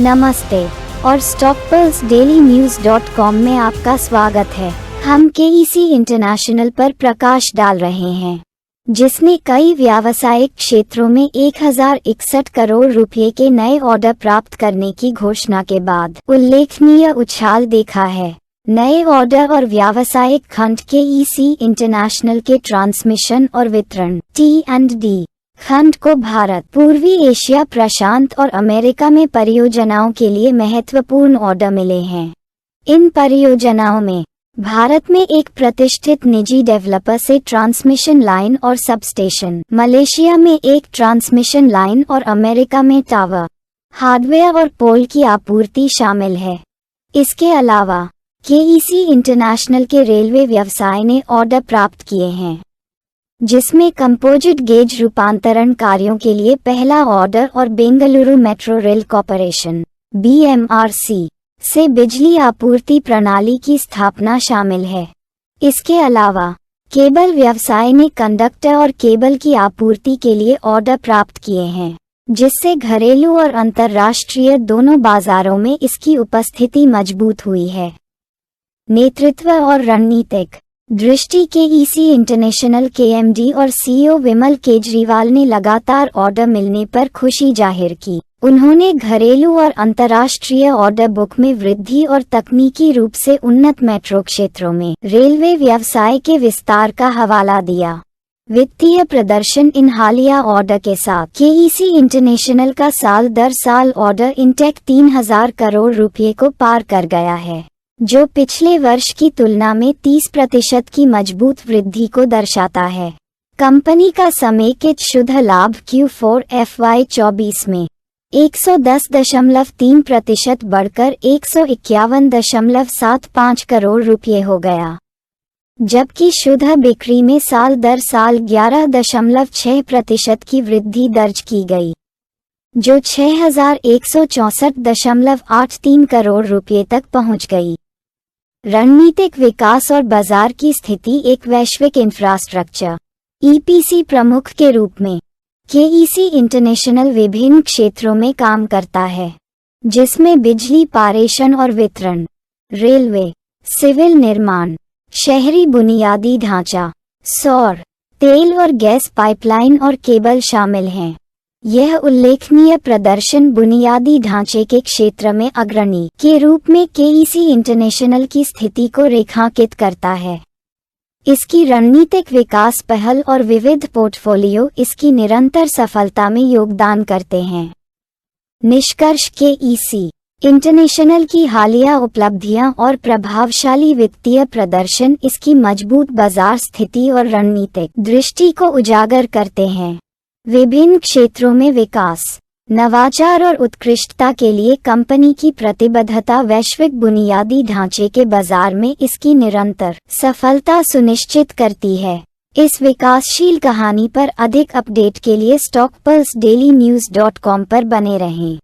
नमस्ते और stockpulsedailynews.com में आपका स्वागत है। हम केईसी इंटरनेशनल पर प्रकाश डाल रहे हैं, जिसने कई व्यावसायिक क्षेत्रों में 1061 करोड़ रुपए के नए ऑर्डर प्राप्त करने की घोषणा के बाद उल्लेखनीय उछाल देखा है। नए ऑर्डर और व्यावसायिक खंड केईसी इंटरनेशनल के ट्रांसमिशन और वितरण T&D खंड को भारत, पूर्वी एशिया, प्रशांत और अमेरिका में परियोजनाओं के लिए महत्वपूर्ण ऑर्डर मिले हैं। इन परियोजनाओं में भारत में एक प्रतिष्ठित निजी डेवलपर से ट्रांसमिशन लाइन और सबस्टेशन, मलेशिया में एक ट्रांसमिशन लाइन और अमेरिका में टावर, हार्डवेयर और पोल की आपूर्ति शामिल है। इसके अलावा केईसी इंटरनेशनल के रेलवे व्यवसाय ने ऑर्डर प्राप्त किए हैं, जिसमें कंपोजिट गेज रूपांतरण कार्यों के लिए पहला ऑर्डर और Bengaluru metro rail corporation BMRC से बिजली आपूर्ति प्रणाली की स्थापना शामिल है। इसके अलावा केबल व्यवसाय ने कंडक्टर और केबल की आपूर्ति के लिए ऑर्डर प्राप्त किए हैं, जिससे घरेलू और अंतर्राष्ट्रीय दोनों बाजारों में इसकी उपस्थिति मजबूत हुई है। नेतृत्व और रणनीतिक दृष्टि केईसी इंटरनेशनल KMD और CEO विमल केजरीवाल ने लगातार ऑर्डर मिलने पर खुशी जाहिर की। उन्होंने घरेलू और अंतर्राष्ट्रीय ऑर्डर बुक में वृद्धि और तकनीकी रूप से उन्नत मेट्रो क्षेत्रों में रेलवे व्यवसाय के विस्तार का हवाला दिया। वित्तीय प्रदर्शन इन हालिया ऑर्डर के साथ केईसी इंटरनेशनल का साल दर साल ऑर्डर इंटेक 3000 करोड़ रुपए को पार कर गया है, जो पिछले वर्ष की तुलना में 30% की मजबूत वृद्धि को दर्शाता है। कंपनी का समेकित शुद्ध लाभ Q4 FY24 में 110.3% बढ़कर 151.75 करोड़ रुपए हो गया, जबकि शुद्ध बिक्री में साल दर साल 11.6% की वृद्धि दर्ज की गई, जो 6164.83 करोड़ रुपए तक पहुंच गई। रणनीतिक विकास और बाजार की स्थिति। एक वैश्विक इंफ्रास्ट्रक्चर EPC प्रमुख के रूप में केईसी इंटरनेशनल विभिन्न क्षेत्रों में काम करता है, जिसमें बिजली पारेषण और वितरण, रेलवे, सिविल निर्माण, शहरी बुनियादी ढांचा, सौर, तेल और गैस पाइपलाइन और केबल शामिल हैं। यह उल्लेखनीय प्रदर्शन बुनियादी ढांचे के क्षेत्र में अग्रणी के रूप में केईसी इंटरनेशनल की स्थिति को रेखांकित करता है। इसकी रणनीतिक विकास पहल और विविध पोर्टफोलियो इसकी निरंतर सफलता में योगदान करते हैं। निष्कर्ष केईसी इंटरनेशनल की हालिया उपलब्धियां और प्रभावशाली वित्तीय प्रदर्शन इसकी मजबूत बाजार स्थिति और रणनीतिक दृष्टि को उजागर करते हैं। विभिन्न क्षेत्रों में विकास, नवाचार और उत्कृष्टता के लिए कंपनी की प्रतिबद्धता वैश्विक बुनियादी ढांचे के बाजार में इसकी निरंतर सफलता सुनिश्चित करती है। इस विकासशील कहानी पर अधिक अपडेट के लिए stockpulsedailynews.com पर बने रहें।